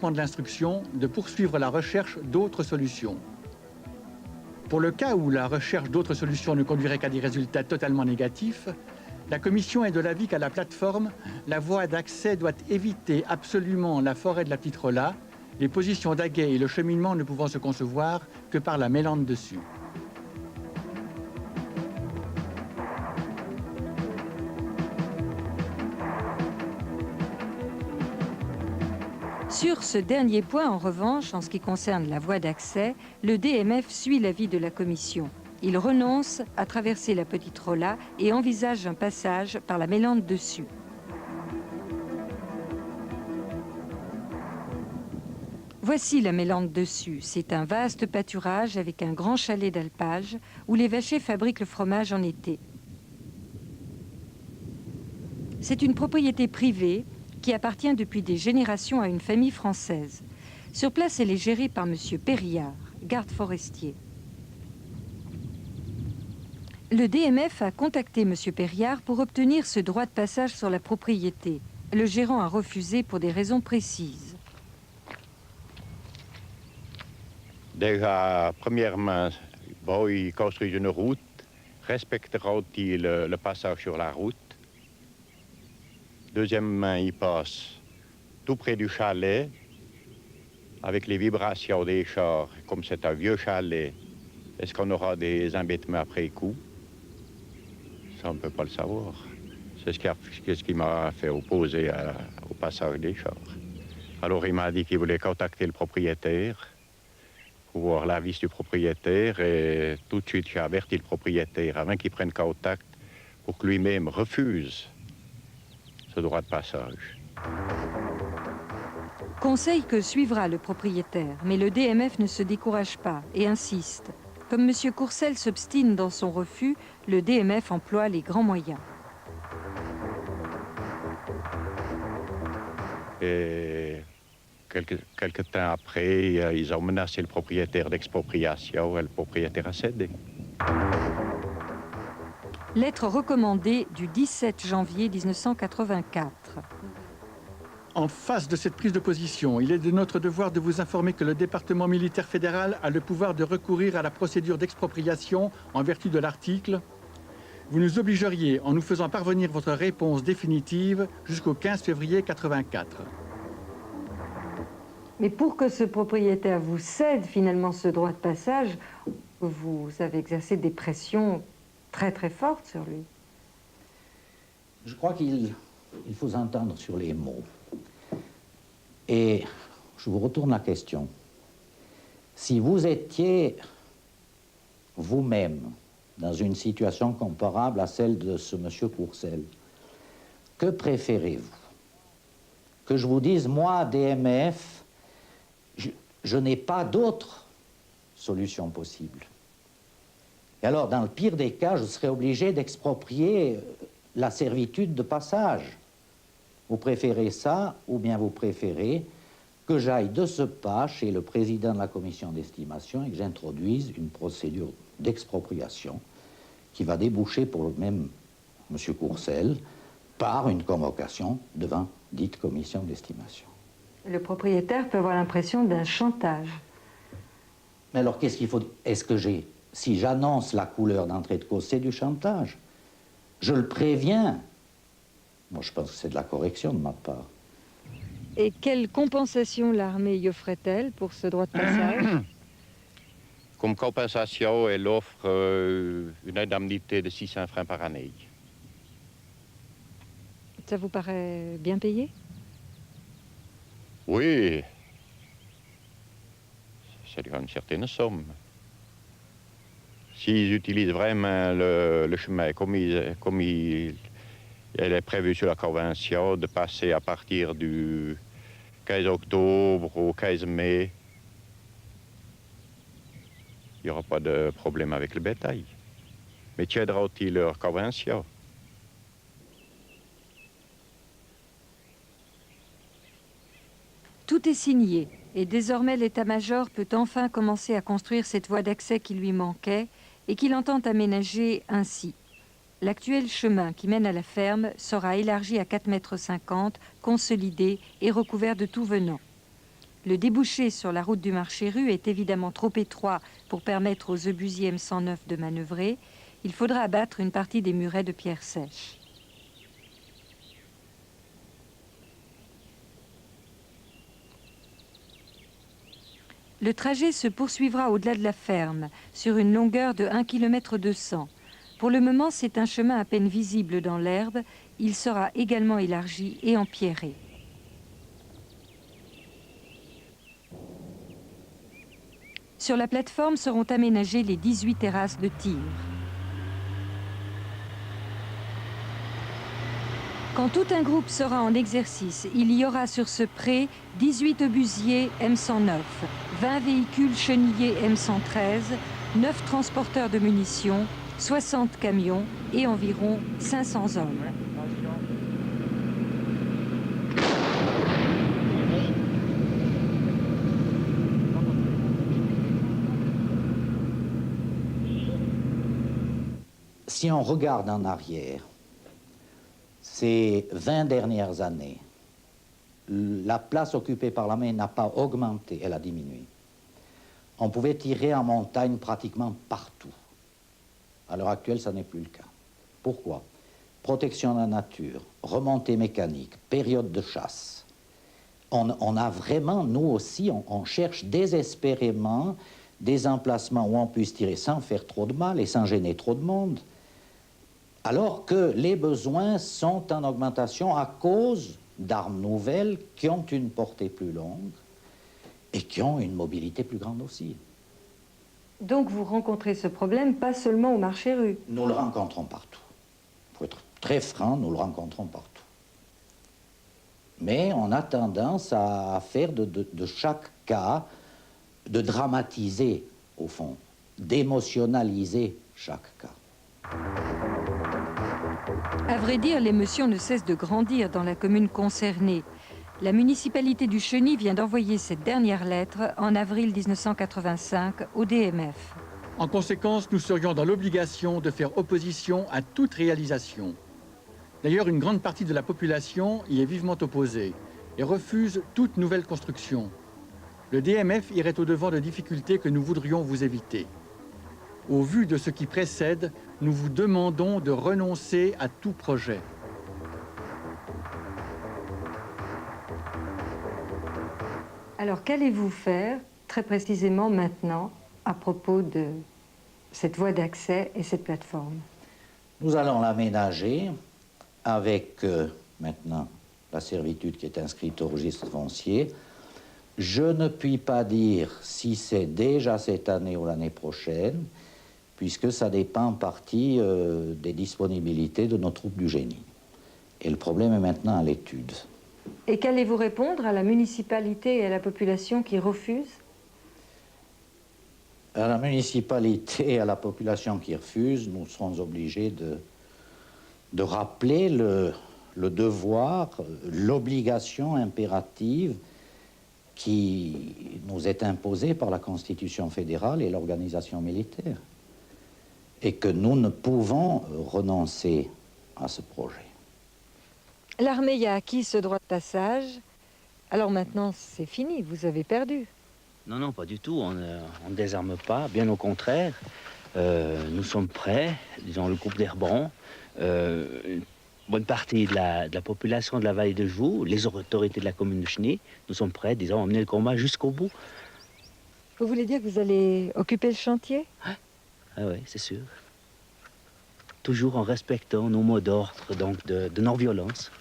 de l'instruction de poursuivre la recherche d'autres solutions. Pour le cas où la recherche d'autres solutions ne conduirait qu'à des résultats totalement négatifs, la Commission est de l'avis qu'à la plateforme, la voie d'accès doit éviter absolument la forêt de la Petite Rolla, les positions d'aguet et le cheminement ne pouvant se concevoir que par la mélande dessus. Sur ce dernier point, en revanche, en ce qui concerne la voie d'accès, le DMF suit l'avis de la Commission. Il renonce à traverser la Petite Rolla et envisage un passage par la mélande dessus. Voici la mélande dessus. C'est un vaste pâturage avec un grand chalet d'alpage où les vachers fabriquent le fromage en été. C'est une propriété privée qui appartient depuis des générations à une famille française. Sur place, elle est gérée par M. Périllard, garde forestier. Le DMF a contacté M. Périllard pour obtenir ce droit de passage sur la propriété. Le gérant a refusé pour des raisons précises. Déjà, premièrement, bon, ils construisent une route. Respecteront-ils le passage sur la route? Deuxièmement, ils passent tout près du chalet, avec les vibrations des chars. Comme c'est un vieux chalet, est-ce qu'on aura des embêtements après coup? Ça, on ne peut pas le savoir. C'est ce qui m'a fait opposer au passage des chars. Alors, il m'a dit qu'il voulait contacter le propriétaire pour voir l'avis du propriétaire. Et tout de suite, j'ai averti le propriétaire avant qu'il prenne contact pour que lui-même refuse ce droit de passage. Conseil que suivra le propriétaire, mais le DMF ne se décourage pas et insiste. Comme M. Courcel s'obstine dans son refus, le DMF emploie les grands moyens. Et quelque temps après, ils ont menacé le propriétaire d'expropriation et le propriétaire a cédé. Lettre recommandée du 17 janvier 1984. En face de cette prise de position, il est de notre devoir de vous informer que le département militaire fédéral a le pouvoir de recourir à la procédure d'expropriation en vertu de l'article. Vous nous obligeriez en nous faisant parvenir votre réponse définitive jusqu'au 15 février 84. Mais pour que ce propriétaire vous cède finalement ce droit de passage, vous avez exercé des pressions très très fortes sur lui. Je crois qu'il faut s'entendre sur les mots. Et je vous retourne la question. Si vous étiez vous-même dans une situation comparable à celle de ce monsieur Courcel, que préférez-vous? Que je vous dise, moi, DMF, je n'ai pas d'autre solution possible. Et alors, dans le pire des cas, je serais obligé d'exproprier la servitude de passage. Vous préférez ça, ou bien vous préférez que j'aille de ce pas chez le président de la commission d'estimation et que j'introduise une procédure d'expropriation qui va déboucher pour le même M. Courcel par une convocation devant dite commission d'estimation. Le propriétaire peut avoir l'impression d'un chantage. Mais alors, qu'est-ce qu'il faut... Est-ce que j'ai... Si j'annonce la couleur d'entrée de cause, c'est du chantage. Je le préviens. Moi, je pense que c'est de la correction de ma part. Et quelle compensation l'armée y offrait-elle pour ce droit de passage? Comme compensation, elle offre une indemnité de 600 francs par année. Ça vous paraît bien payé? Oui. C'est une certaine somme. S'ils utilisent vraiment le chemin comme elle est prévue sur la Convention, de passer à partir du 15 octobre au 15 mai, il n'y aura pas de problème avec le bétail. Mais tiendront-ils leur Convention? Tout est signé et désormais l'état-major peut enfin commencer à construire cette voie d'accès qui lui manquait et qu'il entend aménager ainsi. L'actuel chemin qui mène à la ferme sera élargi à 4,50 m, consolidé et recouvert de tout venant. Le débouché sur la route du Marché-Rue est évidemment trop étroit pour permettre aux obusiers M109 de manœuvrer. Il faudra abattre une partie des murets de pierre sèche. Le trajet se poursuivra au-delà de la ferme, sur une longueur de 1,2 km. Pour le moment, c'est un chemin à peine visible dans l'herbe. Il sera également élargi et empierré. Sur la plateforme seront aménagées les 18 terrasses de tir. Quand tout un groupe sera en exercice, il y aura sur ce pré 18 obusiers M109, 20 véhicules chenillés M113, 9 transporteurs de munitions, 60 camions et environ 500 hommes. Si on regarde en arrière, ces 20 dernières années, la place occupée par l'armée n'a pas augmenté, elle a diminué. On pouvait tirer en montagne pratiquement partout. À l'heure actuelle, ça n'est plus le cas. Pourquoi? Protection de la nature, remontée mécanique, période de chasse. On a vraiment, nous aussi, on cherche désespérément des emplacements où on puisse tirer sans faire trop de mal et sans gêner trop de monde, alors que les besoins sont en augmentation à cause d'armes nouvelles qui ont une portée plus longue et qui ont une mobilité plus grande aussi. Donc vous rencontrez ce problème pas seulement au Marché-Rue? Nous le rencontrons partout. Pour être très franc, nous le rencontrons partout. Mais on a tendance à faire de chaque cas, de dramatiser, au fond, d'émotionnaliser chaque cas. À vrai dire, l'émotion ne cesse de grandir dans la commune concernée. La municipalité du Cheny vient d'envoyer cette dernière lettre en avril 1985 au DMF. En conséquence, nous serions dans l'obligation de faire opposition à toute réalisation. D'ailleurs, une grande partie de la population y est vivement opposée et refuse toute nouvelle construction. Le DMF irait au-devant de difficultés que nous voudrions vous éviter. Au vu de ce qui précède, nous vous demandons de renoncer à tout projet. Alors qu'allez-vous faire très précisément maintenant à propos de cette voie d'accès et cette plateforme? Nous allons l'aménager avec maintenant la servitude qui est inscrite au registre foncier. Je ne puis pas dire si c'est déjà cette année ou l'année prochaine, puisque ça dépend en partie des disponibilités de nos troupes du génie. Et le problème est maintenant à l'étude. Et qu'allez-vous répondre à la municipalité et à la population qui refusent? À la municipalité et à la population qui refuse, nous serons obligés de rappeler le devoir, l'obligation impérative qui nous est imposée par la Constitution fédérale et l'organisation militaire. Et que nous ne pouvons renoncer à ce projet. L'armée a acquis ce droit de passage. Alors maintenant, c'est fini, vous avez perdu. Non, non, pas du tout. On ne désarme pas, bien au contraire. Nous sommes prêts, disons le groupe d'Herbron, une bonne partie de la population de la vallée de Joux, les autorités de la commune de Cheny, nous sommes prêts, disons, à mener le combat jusqu'au bout. Vous voulez dire que vous allez occuper le chantier? Ah oui, c'est sûr. Toujours en respectant nos mots d'ordre, donc de non-violence.